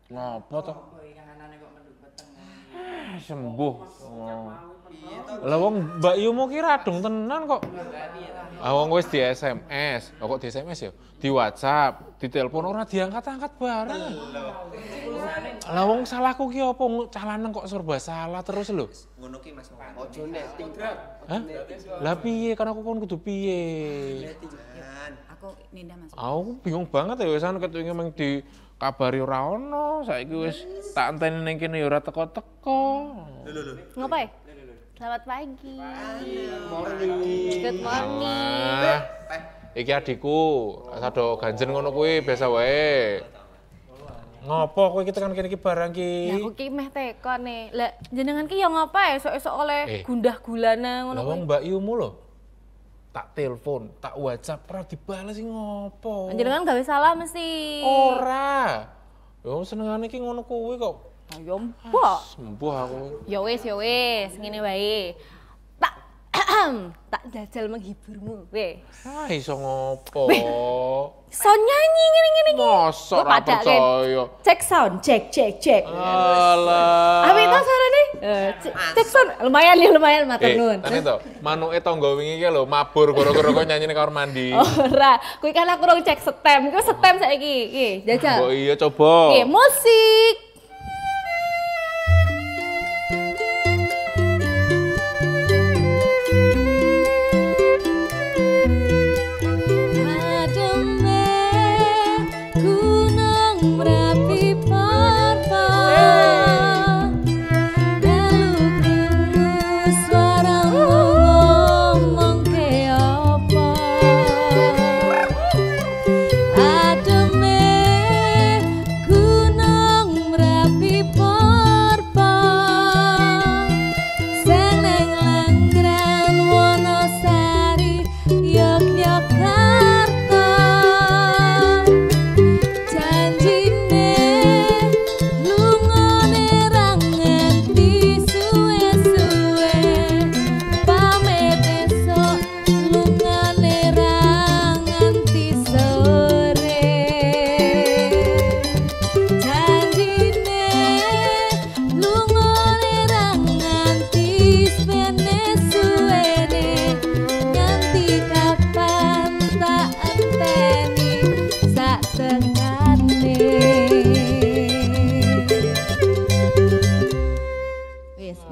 Ngopo to? Sembuh. Lah wong Mbak Yu mau kira dong tenan kok. Ah wong wis di SMS. Kok di SMS ya? Di WhatsApp, di telepon ora diangkat-angkat bareng. Lah wong salahku ki apa calanan kok serba salah terus lho. Ngono ki Mas. Ojo netting. Hah? Lah piye kan aku kon kudu piye? Aku Ninda Mas. Aku bingung banget ya wisan ketuwinge meng dikabari ora ono, saiki wis tak enteni ning kene ya ora teko-teko. Ngapain? Selamat pagi. Morning. Good morning. Wah, iki adikku, sado ganjen ngono kuwi biasa wae. Ngopo kowe iki tekan kene iki barang ki? Ya aku ki meh teko nih. Lah jenengan ki ya ngapa esuk-esuk oleh gundah gulana ngono Lah kuwi. wong Mbak Yumu lho. Tak telepon, tak WhatsApp ora dibales iki ngopo? Jenengan gawe salah mesti. Ora. Yo senengane iki ngono kuwi kok. Ayo mbok. Sembuh aku. Ya wis, ngene wae. Tak tak jajal menghiburmu. Weh. Ah iso ngopo? So nyanyi ngene-ngene iki. Mosok ora percaya. Cek sound, cek. Alah. Apa itu suarane? Cek sound. Lumayan matur nuwun. Tane to, manuke tangga wingi ki lho mabur gara-gara kok nyanyi ning kamar mandi. Ora, kuwi kan aku rong cek setem. Kuwi setem saiki. Iki, jajal. Oh iya coba. Oke, musik.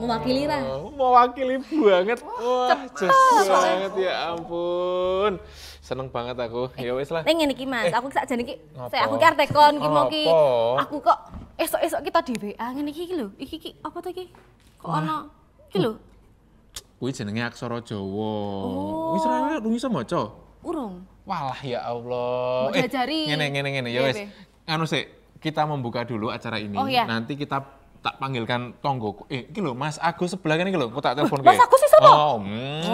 Mewakili ra. Mewakili banget. Wah, jos banget ya ampun. Seneng banget aku. Ya wis lah. Ning ngene iki Mas, aku sakjane iki aku ki arep tekon ki mau ki. Aku kok esuk-esuk kita di WA ngene iki lho. Iki apa to iki? Kok ana iki lho. Kuwi jenenge aksara Jawa. Wis ora iso maca? Urung. Walah ya Allah. Diajari. Ngene ya wis. Anu sik, kita membuka dulu acara ini. Nanti kita tak panggilkan tonggoku. Iki lho Mas Agus sebelah kene iki lho, aku tak telepon Mas Agus iso to?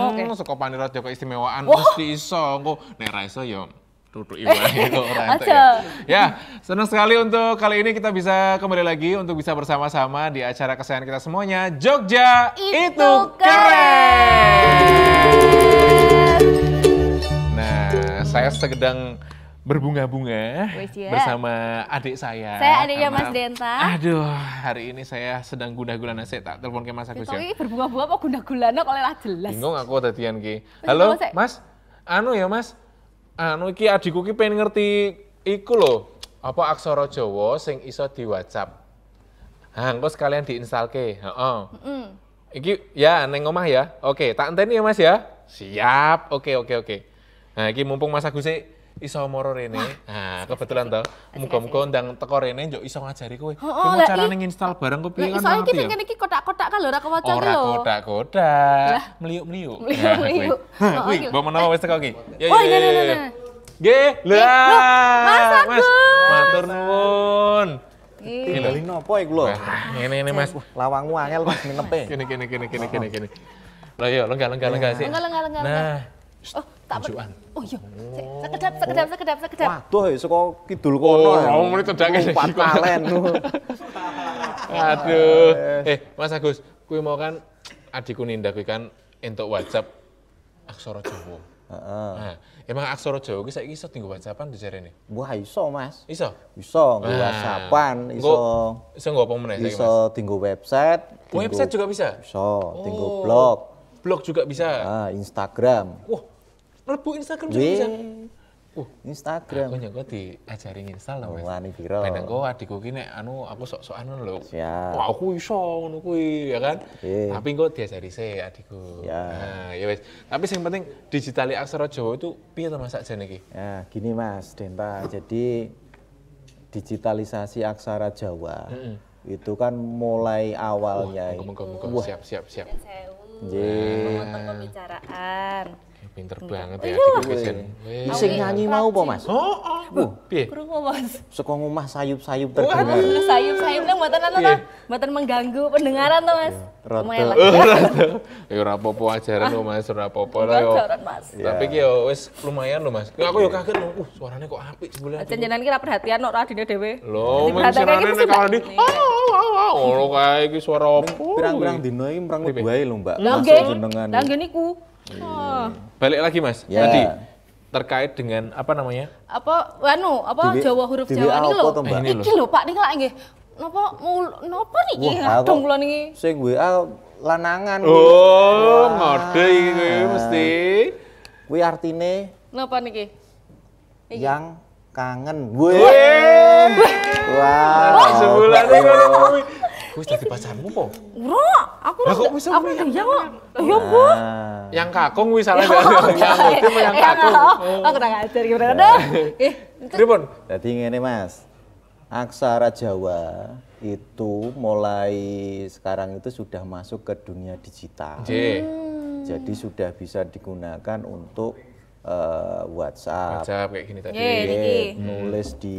Oke. Saka Paniradya keistimewaan mesti iso. Engko nek ra iso ya tutuki wae kok ora entek. Ya, senang sekali untuk kali ini kita bisa kembali lagi untuk bisa bersama-sama di acara kesayangan kita semuanya, Jogja Itu Keren. Nah, saya sedang berbunga-bunga bersama adik saya. Saya adiknya Mas Denta. Aduh, hari ini saya sedang gundah-gulana. Saya tak telepon ke Mas Agus ya. Ini berbunga-bunga apa gundah-gulana kok ora jelas. Bingung aku tadian ki. Halo, Mas. Anu ya, Mas. Anu iki adikku ki pengen ngerti iku lho. Apa aksara Jawa sing iso di WhatsApp. Engko sekalian diinstalke. Heeh. Iki ya neng omah ya. Oke, tak enteni ya Mas ya. Siap. Oke. Nah, iki mumpung Mas Agus iso moro rene. Nah, kebetulan to. Muga-muga ndang teko rene njok iso ngajari kowe. Kowe mau carane nginstal barang kowe piye kan? Iso iki sing kene iki kotak-kotak kan lho ora kewaca ki lho. Ora kotak-kotak. Meliuk-meliuk. Kuwi, mbok menawa wis teko iki. Ya. Nggih, lah. Mas, matur nuwun. Kendali nopo iku lho? Ngene Mas. Lawangmu angel Mas ngepe. Kene. Lah yo lenggah sih. Lenggah. Nah, oh, tak tunjukan. Oh iya. Sekedap. Waduh, saka kidul kono. Oh, muni cedake iki. Palen. Aduh. Mas Agus, kuwi mau kan adikku Ninda kuwi kan entuk WhatsApp aksara Jawa. Nah, emang aksara Jawa ki saiki iso dienggo WhatsApp-an dijarene. Wah iso Mas. Iso. Iso nggo WhatsApp-an, iso Iso nggo apa meneh saiki, Mas? iso dienggo website. Website juga bisa. Iso, dienggo blog. Blog juga bisa. Instagram. Wah, mlebu Instagram juga bisa. Instagram. Aku nyengko diajari nginstal lho, Mas. Wani piro. Ben engko adikku ki nek aku sok-sokan ngono lho. Siap. Wah, aku iso ngono kuwi, ya kan? Oke. Tapi engko diajari sih adikku. Ya. Nah, ya wis. Tapi yang penting digitali aksara Jawa itu piye to Mas sakjane iki? Ya, gini Mas Denta. Jadi digitalisasi aksara Jawa itu kan mulai awalnya. Muga-muga siap. Nggih. Untuk pembicaraan. Pinter banget ya adikku Jen. Sing nyanyi mau apa Mas? Piye? Krungu Mas. Saka ngomah sayup-sayup terdengar. Sayup-sayup nang mboten anu to, mboten mengganggu pendengaran to Mas. Lumayan lah. Ya ora apa-apa ajaran lho Mas, ora apa-apa lah yo. Ajaran, Mas. Tapi ki yo wis lumayan lho Mas. Aku yo kaget lho, suarane kok apik sebelah. Jenengan ki ra perhatian kok radine dhewe. Lho, mencerane nek kalau di ngono kae iki suara apa? Pirang-pirang dino iki mrengut wae lho Mbak. Lah nggih niku. Balik lagi Mas, Ya. tadi terkait dengan apa namanya? Apa Jawa huruf Dewe Jawa niki apa lho. to, Mbak? Ini lho. Iki lho Pak niki lak nggih. Napa niki? Wah, Adong kula niki. Sing WA lanangan. Oh, ngode iki kuwi mesti. Kuwi artine Napa niki? yang kangen. Weh. Wah, Sebulan iki ngono kuwi. Kuwi dadi pacarmu po? Ora, aku Lah kok bisa aku ngene? iya kok. Ya Bu. Yang kakung kuwi salah yang ngode apa yang kakung? Aku kurang ajar gimana. Pripun? Jadi ngene Mas, aksara Jawa itu mulai sekarang itu sudah masuk ke dunia digital. Nggih. Jadi sudah bisa digunakan untuk WhatsApp, WhatsApp kayak gini tadi. Nggih, niki. nulis di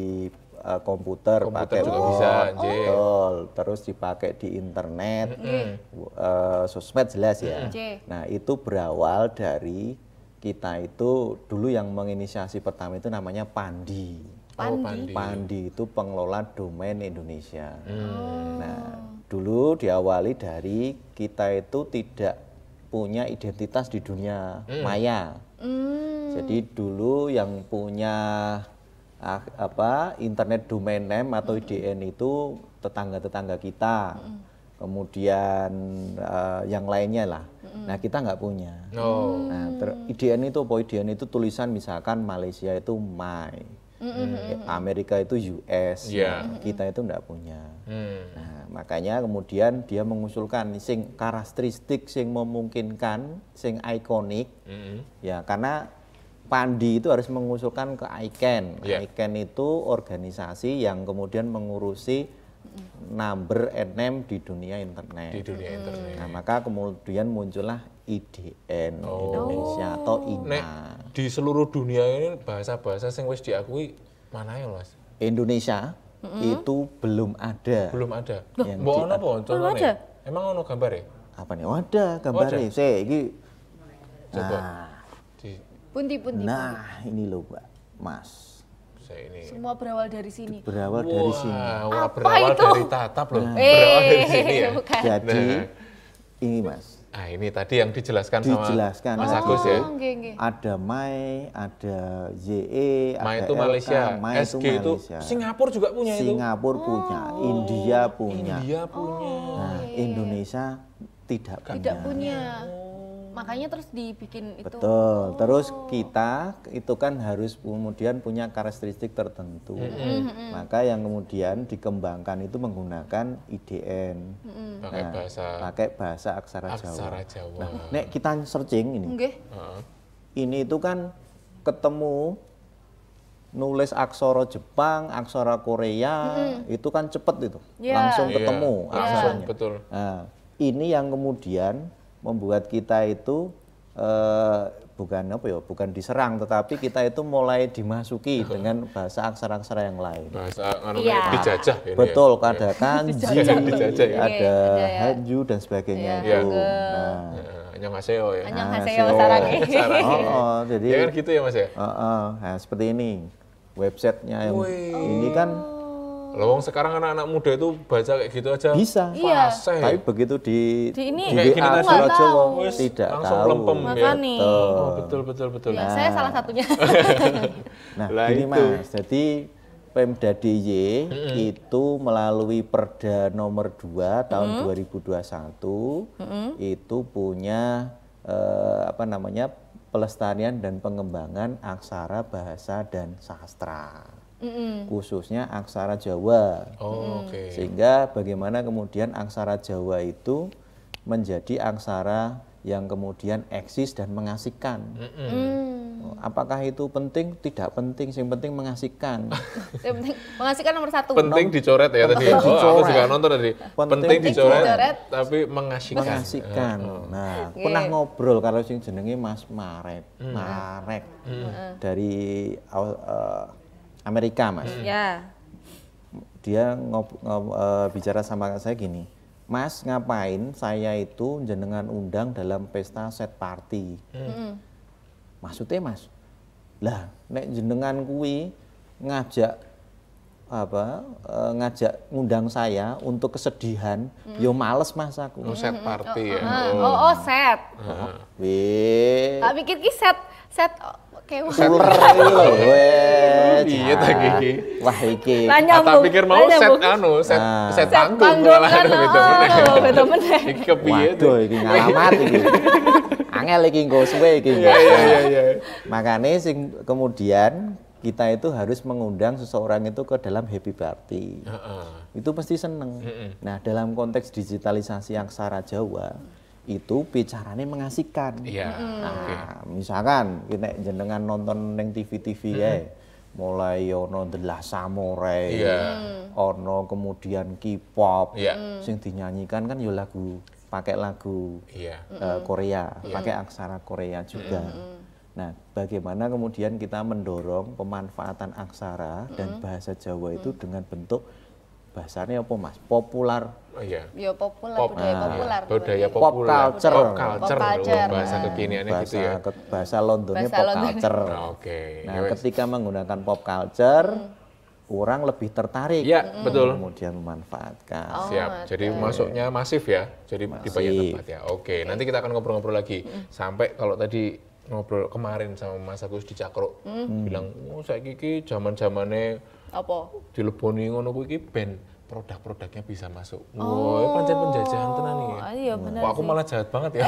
komputer, Komputer pakai juga Word, bisa, nggih. betul. Terus dipakai di internet, sosmed jelas ya. Nggih. Nah itu berawal dari kita itu dulu yang menginisiasi pertama itu namanya Pandi. Oh, Pandi. Pandi itu pengelola domain Indonesia. Nah, dulu diawali dari kita itu tidak punya identitas di dunia maya. Jadi dulu yang punya internet domain name atau IDN itu tetangga-tetangga kita. Kemudian yang lainnya lah. Nah, kita nggak punya. Oh. Nah, IDN itu apa? IDN itu tulisan misalkan Malaysia itu my. Amerika itu US, Yeah. nah, kita itu enggak punya. Nah, makanya kemudian dia mengusulkan sing karakteristik sing memungkinkan, sing ikonik, ya karena Pandi itu harus mengusulkan ke ICANN. Yeah. ICANN itu organisasi yang kemudian mengurusi number and name di dunia internet. Di dunia internet. Nah, maka kemudian muncullah IDN Indonesia atau INA. Nek di seluruh dunia ini bahasa-bahasa yang wis diakui mana ya Mas? Indonesia itu belum ada. Belum ada. Yang Mbok ono apa Belum contohnya? ada? Emang ono gambar ya? Apa nih? Oh, ada gambarnya. Saya iki. Coba. Nah, Di Pundi. nah, ini loh, Mbak. Mas. saya ini. Semua berawal dari sini. Berawal dari sini. Wah, Apa berawal itu? dari tatap loh. Berawal dari sini ya. Bukan. Jadi Nah. ini, Mas. Ah, ini tadi yang dijelaskan sama Dijelaskan. Mas Nah, Agus ya. Nggih. Ada Mai, ada JE, Mai ada itu LK, Malaysia, Mai SG itu Malaysia. Singapura juga punya itu. Singapura punya, India punya. India punya. Nah, Indonesia tidak punya. Tidak punya. Makanya terus dibikin itu. Betul. Terus kita itu kan harus kemudian punya karakteristik tertentu. Maka yang kemudian dikembangkan itu menggunakan IDN. Pakai bahasa Pakai bahasa aksara Jawa. aksara Jawa. Nah, nek kita searching ini, Nggih. Heeh. ini itu kan ketemu nulis aksara Jepang, aksara Korea, itu kan cepet itu. Iya. Langsung Iya, ketemu langsung, aksaranya. betul. Nah, ini yang kemudian membuat kita itu bukan diserang, tetapi kita itu mulai dimasuki dengan bahasa aksara-aksara yang lain. Bahasa anu Iya. dijajah ini. Betul, ya. ada kanji, Dijajah ya. ada Ada ya. hanju dan sebagainya Iya. itu. Nah, Annyeonghaseyo ya. Annyeonghaseyo sarangnya. oh, jadi Ya kan gitu ya Mas ya? nah, seperti ini websitenya yang ini kan Loh, sekarang anak-anak muda itu baca kayak gitu aja. Bisa. Iya. Fase. Tapi begitu di ini kayak gini WA tadi, Solo Jawa wis tidak langsung tahu. lempem ya. Makanya. Oh, betul. Ya, saya salah satunya. Nah, Lah gini itu. Mas, jadi Pemda DIY itu melalui Perda nomor 2 tahun 2021 itu punya pelestarian dan pengembangan aksara bahasa dan sastra. Khususnya aksara Jawa. Oh, oke. Sehingga bagaimana kemudian aksara Jawa itu menjadi aksara yang kemudian eksis dan mengasihkan. Apakah itu penting? Tidak penting, yang penting mengasihkan. Yang penting mengasihkan nomor 1. Penting dicoret ya tadi. Penting Oh, aku dicoret. juga nonton tadi. Penting dicoret, dicoret, tapi mengasihkan. Mengasihkan. Nah, pernah ngobrol kalau sing jenenge Mas Marek, Marek dari Amerika, Mas. Ya. Dia bicara sama saya gini, Mas, ngapain saya itu jenengan undang dalam pesta set party? Maksudnya Mas, lah nek jenengan kuwi ngajak ngajak ngundang saya untuk kesedihan, yo males Mas aku. Set party ya. Oh, set. Weh, Tak pikir ki set kayak uler iki lho, weh. Iya ta iki. Wah iki. Tak pikir mau set panggung malah kan. Beda meneh. Iki kepiye Waduh, iki ngalamat iki. Angel iki nggo suwe iki. Iya. Makanya kemudian kita itu harus mengundang seseorang itu ke dalam happy party. Itu pasti seneng. Nah, dalam konteks digitalisasi aksara Jawa itu bicaranya mengasihkan. Iya. Nah, misalkan kita jenengan nonton neng TV-TV ya, mulai ono The Last Samurai, ono kemudian K-pop, sing dinyanyikan kan yo pakai lagu Korea, pakai aksara Korea juga. Nah, bagaimana kemudian kita mendorong pemanfaatan aksara dan bahasa Jawa itu dengan bentuk bahasanya apa Mas? Populer. Oh iya. Ya populer, budaya populer. Budaya Pop populer. culture. Pop culture. Pop culture. Bahasa kekiniannya gitu ya. Bahasa Londonnya Bahasa pop London. culture. Oke. Nah, ketika menggunakan pop culture, orang lebih tertarik. Iya, betul. Kemudian memanfaatkan. Siap. Jadi masuknya masif ya. Jadi di banyak tempat ya. Oke, nanti kita akan ngobrol-ngobrol lagi. Sampai kalau tadi ngobrol kemarin sama Mas Agus di Cakro, bilang, "Oh, saiki iki zaman-zamane Apa? dileboni ngono kuwi iki ben produk-produknya bisa masuk." Wah, pancen penjajahan tenan nih. Iya benar. Wah, aku malah jahat banget ya.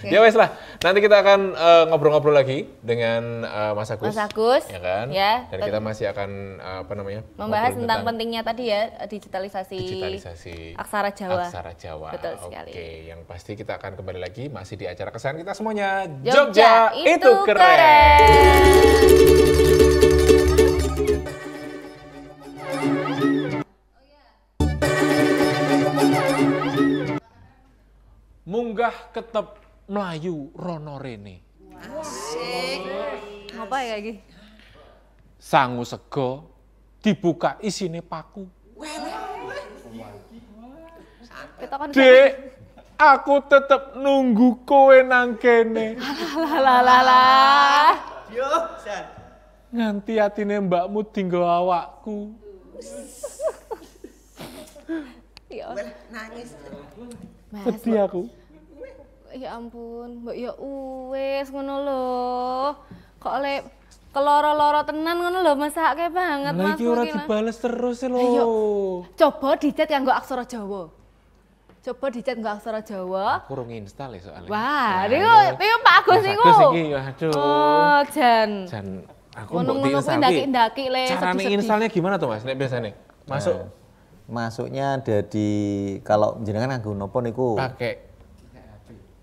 Ya wes lah, nanti kita akan ngobrol-ngobrol lagi dengan Mas Agus. Mas Agus, Ya kan? ya, Dan kita masih akan membahas ngobrol tentang pentingnya tadi ya digitalisasi aksara Jawa. Aksara Jawa. Betul sekali. Oke, yang pasti kita akan kembali lagi masih di acara kesayangan kita semuanya. Jogja itu keren. Munggah ketep Melayu rono rene. Apa ya lagi? Sangu sego dibuka isine paku. Kita kan Dek, aku tetep nunggu kowe nang kene. lah. Nganti atine mbakmu dinggo awakku. Ya. Nangis. Sedih aku. Ya ampun, mbak ya wes ngono lho. Kok oleh keloro-loro tenan ngono lho, masake banget Lah Mas. iki ora Mungkin, Mas. dibales terus lho. Ayo. Coba dicet nganggo aksara Jawa. Coba dicet nganggo aksara Jawa. Aku urung install ya soalnya. Wah, niku Pak Agus niku. Agus iki, aduh. Oh, Jan. Aku mbok Ngono-ngono kuwi diinstal. ndaki-ndaki le. Carane sedih-sedih. installnya gimana tuh Mas? Nek biasanya masuk Masuknya ada di kalau jenengan nganggo nopo niku? pakai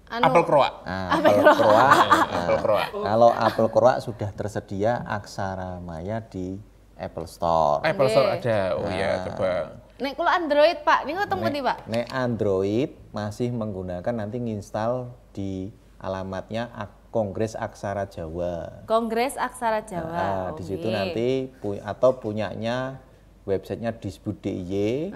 Anu, apel kroak. Nah, apel kroak. Apel kroak. Kalau apel kroak sudah tersedia aksara maya di Apple Store. Apple Store ada. Oh iya, coba. Nek kula Android, Pak, niku ketemu ndi, Pak? Nek Android masih menggunakan nanti nginstal di alamatnya Kongres Aksara Jawa. Kongres Aksara Jawa. Nah, di situ nanti atau punyanya websitenya Disbud DIY,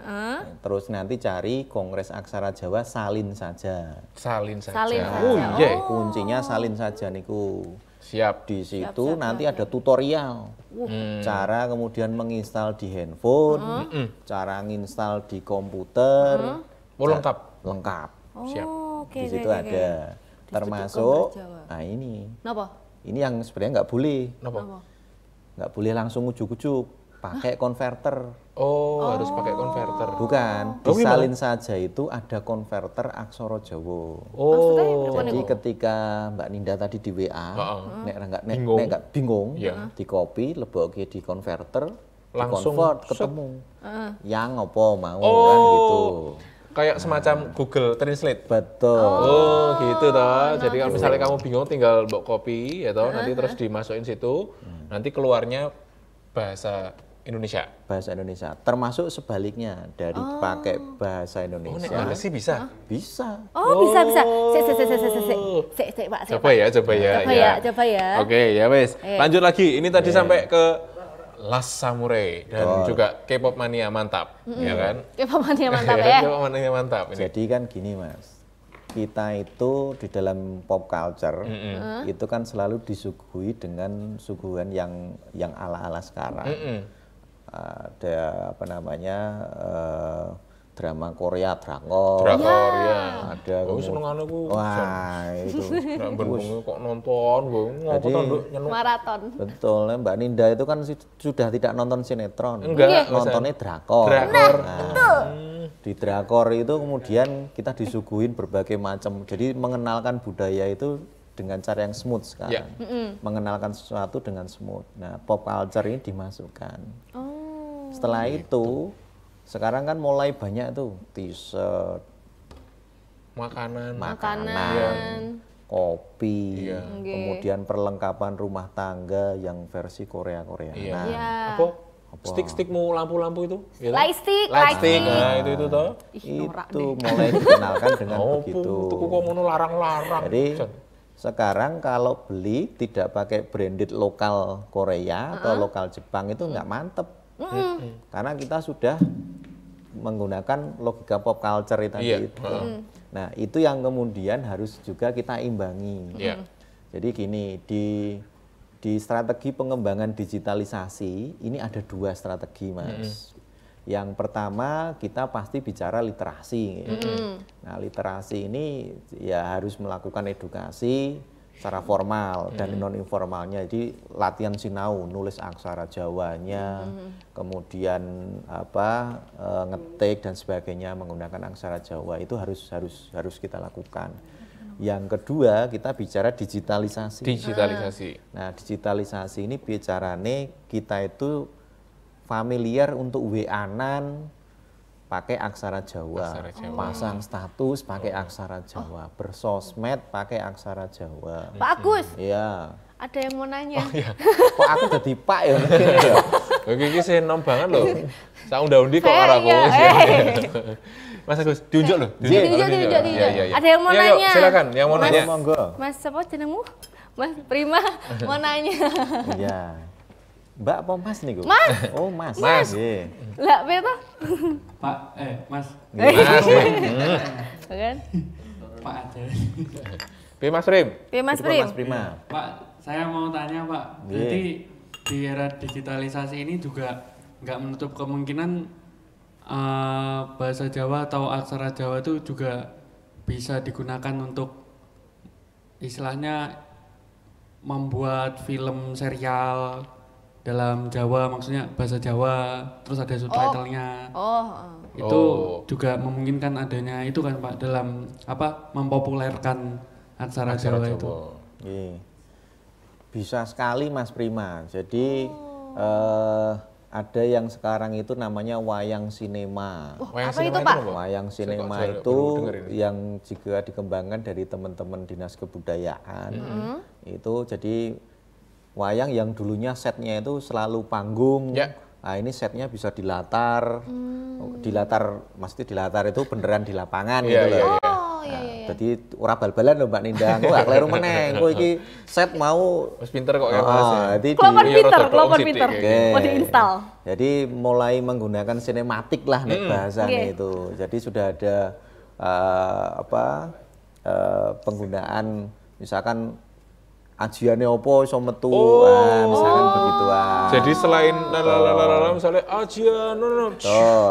terus nanti cari Kongres Aksara Jawa salin saja. Salin saja. Salin saja. Oh iya. Kuncinya salin saja niku. Siap. Di situ nanti ada tutorial. Cara kemudian menginstal di handphone, cara nginstal di komputer. Lengkap. Lengkap. Siap. Di situ ada. Termasuk, nah ini. Napa? Ini yang sebenarnya nggak boleh. Kenapa? Nggak boleh langsung ujuk-ujuk. Pakai konverter. Harus pakai konverter. Bukan, disalin saja itu ada konverter aksara Jawa. Jadi ketika Mbak Ninda tadi di WA, nek nggak bingung, di copy, lebokke di konverter, langsung convert ketemu. Yang apa mau kan gitu. Kayak semacam Google Translate. Betul. Gitu toh. Jadi kalau misalnya kamu bingung tinggal mbok copy ya toh, nanti terus dimasukin situ, nanti keluarnya bahasa Indonesia. Bahasa Indonesia. Termasuk sebaliknya dari pakai bahasa Indonesia. Nek sih bisa. Bisa. Bisa. Sik, Pak. Coba ya. Oke, ya wes. Lanjut lagi. Ini tadi sampai ke Last Samurai dan juga K-pop mania mantap, ya kan? K-pop mania mantap ya. K-pop mania mantap ini. Jadi kan gini, Mas. Kita itu di dalam pop culture itu kan selalu disuguhi dengan suguhan yang ala-ala sekarang. Ada apa namanya drama Korea, drakor. Ya. Ada senengane ku. Wah, itu. Bengi kok nonton, ngopo to maraton. Betul, Mbak Ninda itu kan sudah tidak nonton sinetron. Enggak, nontonnya drakor. Di drakor itu kemudian kita disuguhin berbagai macam. Jadi mengenalkan budaya itu dengan cara yang smooth sekarang. Mengenalkan sesuatu dengan smooth. Nah, pop culture ini dimasukkan. Setelah itu, sekarang kan mulai banyak tuh t-shirt, makanan, kopi, kemudian perlengkapan rumah tangga yang versi Korea. Nah, stick-stickmu lampu-lampu itu? Light stick. Nah, itu toh. Itu mulai dikenalkan dengan begitu. Tuku kok ngono larang-larang. Jadi sekarang kalau beli tidak pakai branded lokal Korea atau lokal Jepang itu nggak mantep. Karena kita sudah menggunakan logika pop culture tadi itu. Nah, itu yang kemudian harus juga kita imbangi. Jadi gini, di strategi pengembangan digitalisasi ini ada 2 strategi, Mas. Yang pertama kita pasti bicara literasi. Nah, literasi ini ya harus melakukan edukasi secara formal dan non informalnya. Jadi latihan sinau, nulis aksara Jawanya, kemudian ngetik dan sebagainya menggunakan aksara Jawa itu harus kita lakukan. Yang kedua kita bicara digitalisasi. Nah, digitalisasi ini bicarane kita itu familiar untuk WA-an pakai aksara Jawa, pasang status pakai aksara Jawa, bersosmed pakai aksara Jawa. Pak Agus. Iya. Ada yang mau nanya. Kok aku jadi Pak ya? Oke, ini senom banget loh. Saya undi-undi kok ora aku. Mas Agus, diunjuk loh. Diunjuk. Ada yang mau nanya. Silakan, yang mau nanya. Mas apa jenengmu? Mas Prima mau nanya. Iya. Mbak apa Mas nih gue? Mas. Oh Mas. Lah, beto? Pak, Mas. Kan? Pak aja. Mas Prim. Mas Prima. Pak, saya mau tanya Pak. Jadi di era digitalisasi ini juga nggak menutup kemungkinan bahasa Jawa atau aksara Jawa itu juga bisa digunakan untuk istilahnya membuat film serial dalam Jawa, maksudnya bahasa Jawa, terus ada subtitlenya. Itu juga memungkinkan adanya itu kan Pak dalam mempopulerkan aksara Jawa itu. Bisa sekali Mas Prima. Jadi ada yang sekarang itu namanya wayang sinema. Apa itu Pak? Wayang sinema itu yang juga dikembangkan dari teman-teman Dinas Kebudayaan. Itu jadi wayang yang dulunya setnya itu selalu panggung. Nah, ini setnya bisa dilatar. Maksudnya dilatar itu beneran di lapangan gitu loh. Jadi ora bal-balan lho Mbak Ninda, engko gak kleru meneh. Engko iki set mau wis pinter kok ya Mas. Jadi kelompok pinter. Mau diinstal. Jadi mulai menggunakan sinematik lah nek bahasanya itu. Jadi sudah ada penggunaan misalkan ajiane opo iso metu, misalkan begituan. Jadi selain misalnya ajian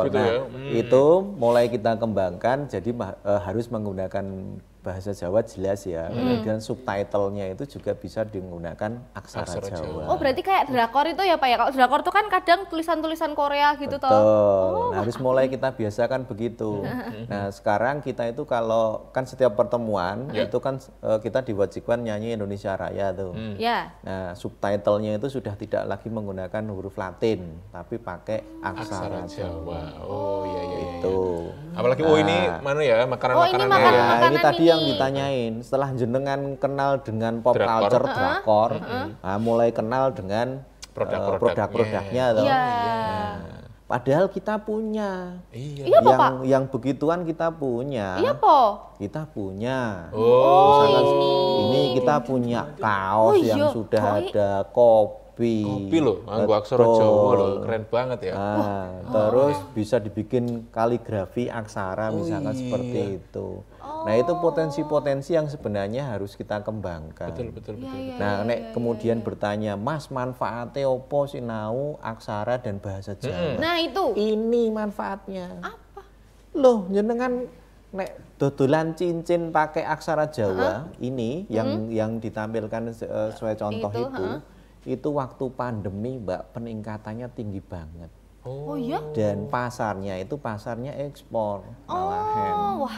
gitu ya. Itu mulai kita kembangkan, jadi harus menggunakan bahasa Jawa jelas ya. Kemudian subtitlenya itu juga bisa digunakan aksara Jawa. Oh berarti kayak drakor itu ya Pak ya? Kalau drakor itu kan kadang tulisan-tulisan Korea gitu toh. Betul. Nah, harus mulai kita biasakan begitu. Nah sekarang kita itu kalau kan setiap pertemuan itu kan kita diwajibkan nyanyi Indonesia Raya tuh. Nah subtitlenya itu sudah tidak lagi menggunakan huruf Latin, tapi pakai aksara Jawa. Oh iya. Itu. Apalagi ini mana ya makanan-makanan ini tadi yang ditanyain, setelah jenengan kenal dengan pop culture drakor, mulai kenal dengan produk-produknya toh. Nah, padahal kita punya. Yang begituan kita punya. Iya, Po. Kita punya. Misalkan ini kita punya kaos yang sudah ada kopi loh, nganggo aksara Jawa loh, keren banget ya. Terus bisa dibikin kaligrafi aksara misalkan seperti itu. Nah itu potensi-potensi yang sebenarnya harus kita kembangkan. Betul. Nah nek kemudian bertanya, Mas manfaatnya opo sinau aksara dan bahasa Jawa? Nah itu. Ini manfaatnya. Apa? Loh jenengan nek dodolan cincin pakai aksara Jawa ini yang ditampilkan sesuai contoh itu waktu pandemi Mbak peningkatannya tinggi banget. Oh iya? Dan pasarnya ekspor malahan.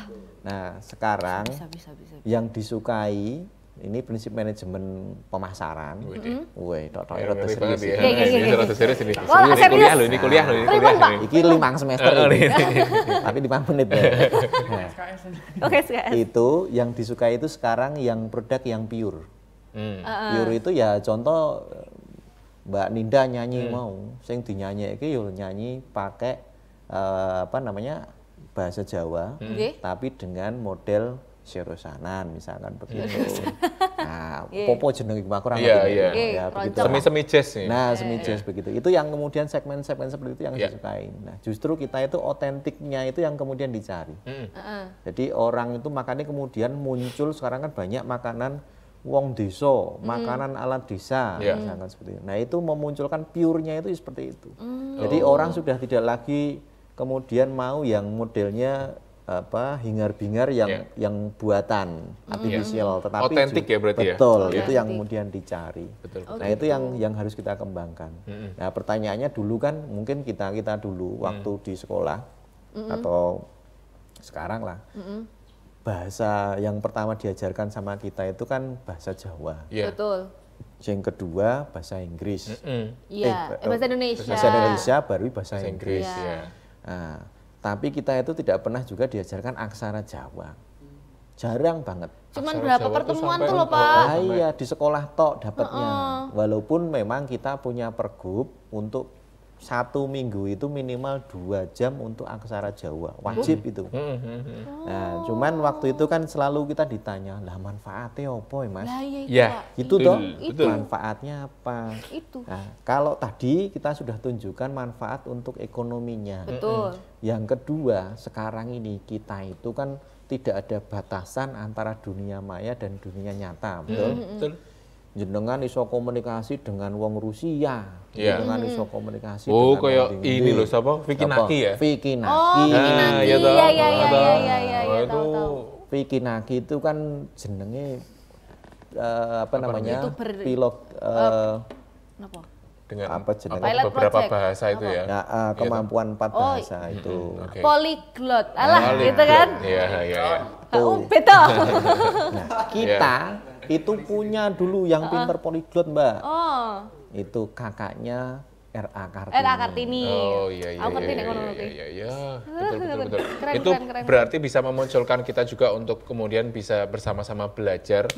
Nah sekarang Bisa. yang disukai ini prinsip manajemen pemasaran. Serius ini. Ini kuliah loh. Iki 5 semester ini. Tapi 5 menit ya. Oke, SKS. Itu yang disukai itu sekarang yang produk yang pure. Pure itu ya contoh Mbak Ninda nyanyi sing dinyanyikke yo nyanyi pakai bahasa Jawa, tapi dengan model Serosanan misalkan begitu. Nah, popo jeneng iku kurang ngerti. Ya begitu. Semi jazz nih. Nah, semi jazz begitu. Itu yang kemudian segmen-segmen seperti itu yang disukai. Nah, justru kita itu otentiknya itu yang kemudian dicari. Jadi orang itu makanya kemudian muncul sekarang kan banyak makanan wong desa, makanan ala desa, misalkan seperti itu. Nah itu memunculkan pure-nya itu seperti itu. Jadi orang sudah tidak lagi kemudian mau yang modelnya hingar-bingar yang buatan artifisial, tetapi otentik ya berarti betul, ya. itu yang kemudian dicari. Nah itu yang harus kita kembangkan. Nah pertanyaannya dulu kan mungkin kita dulu waktu di sekolah atau sekarang lah. Bahasa yang pertama diajarkan sama kita itu kan bahasa Jawa. Betul. Yang kedua bahasa Inggris. Bahasa Indonesia. Bahasa Indonesia baru bahasa Inggris. Nah, tapi kita itu tidak pernah juga diajarkan aksara Jawa. Jarang banget. Cuman berapa pertemuan tuh loh Pak? Iya, di sekolah tok dapatnya. Walaupun memang kita punya pergub untuk 1 minggu itu minimal 2 jam untuk aksara Jawa, wajib itu. Nah, cuman waktu itu kan selalu kita ditanya, lah manfaatnya apa ya Mas? Itu toh, manfaatnya apa? Itu. Nah, kalau tadi kita sudah tunjukkan manfaat untuk ekonominya. Betul. Yang kedua, sekarang ini kita itu kan tidak ada batasan antara dunia maya dan dunia nyata, betul? Jenengan iso komunikasi dengan wong Rusia, jenengan iso komunikasi dengan kayak ini loh, siapa? Vicky Naki ya? Vicky Naki. Oh, Vicky Naki. Iya, tahu. Vicky Naki itu kan jenenge pilot dengan beberapa bahasa itu ya. Nah, kemampuan 4 bahasa itu. Polyglot. Alah, gitu kan? Iya. Beda. Nah, kita itu punya dulu yang pinter polyglot Mbak. Itu kakaknya R.A. Kartini. Oh iya. Aku ngerti nek ngono kuwi. Iya. Betul. Itu berarti bisa memunculkan kita juga untuk kemudian bisa bersama-sama belajar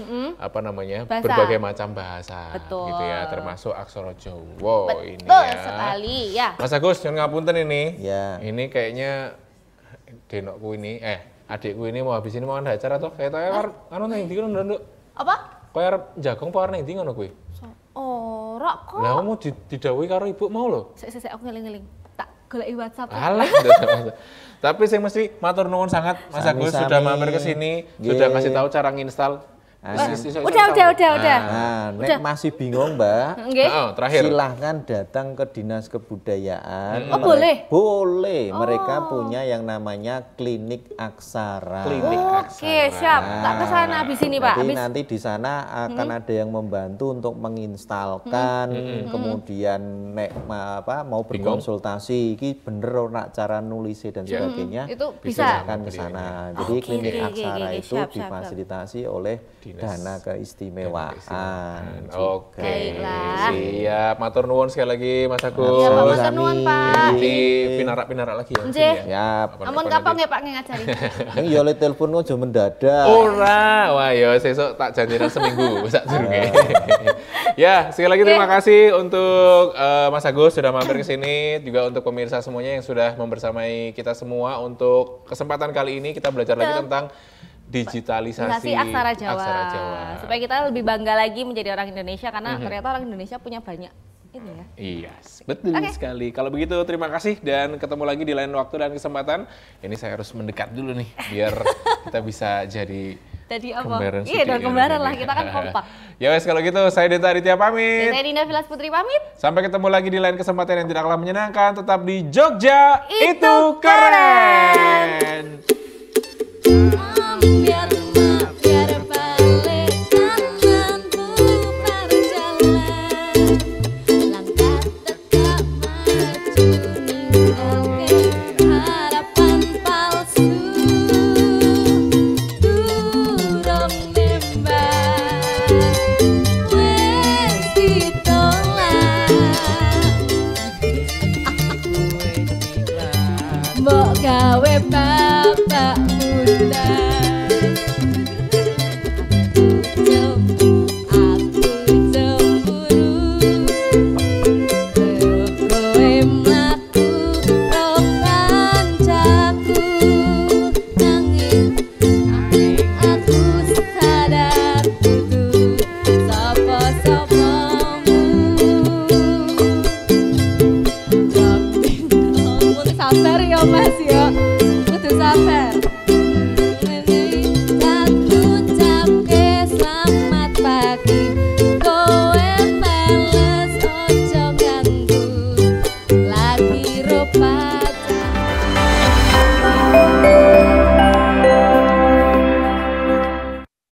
berbagai macam bahasa. Betul. Gitu ya, termasuk aksara Jawa ini ya. Betul sekali ya. Mas Agus, nyuwun ngapunten ini. Ya. Ini kayaknya denokku ini adikku ini mau habis ini mau ada acara tuh kayak anu nang ndi nduk. Apa? Kowe arep jagong apa arep nang ndi ngono kuwi? Ora kok. Lah mau didhawuhi karo ibu mau lho. Sik aku ngeling-ngeling. Tak goleki WhatsApp. Alah. Tapi sing mesti matur nuwun sangat Mas Agus sudah mampir ke sini, sudah kasih tahu cara nginstal Udah. Nah, nek masih bingung Mbak, terakhir. silahkan datang ke Dinas Kebudayaan. Oh boleh? Boleh, mereka punya yang namanya klinik aksara. Oke, siap. Tak ke sana habis ini Pak. Jadi nanti di sana akan ada yang membantu untuk menginstalkan, kemudian nek mau berkonsultasi, iki bener ora cara nulis dan sebagainya. Itu bisa akan ke sana. Jadi klinik aksara itu difasilitasi oleh Dana Keistimewaan. Oke. Siap. Matur nuwun sekali lagi Mas Agus. Iya, Pak, matur nuwun, Pak. Nanti pinarak-pinarak lagi ya. Siap. Amun kapan ya Pak ngajari? Ini ya oleh telepon aja mendadak. Ora. Wah, ya sesuk tak janjian seminggu sak durunge. Ya, sekali lagi terima kasih untuk Mas Agus sudah mampir ke sini, juga untuk pemirsa semuanya yang sudah membersamai kita semua untuk kesempatan kali ini kita belajar lagi tentang digitalisasi aksara Jawa. Supaya kita lebih bangga lagi menjadi orang Indonesia karena ternyata orang Indonesia punya banyak ini ya. Iya, betul sekali. Kalau begitu terima kasih dan ketemu lagi di lain waktu dan kesempatan. Ini saya harus mendekat dulu nih biar kita bisa jadi apa? Iya, dan kembaran lah, kita kan kompak. Ya wes kalau gitu saya Deta Aditya pamit. Saya Dinda Vilas Putri pamit. Sampai ketemu lagi di lain kesempatan yang tidak kalah menyenangkan. Tetap di Jogja itu keren. Mbok gawe bapak muda.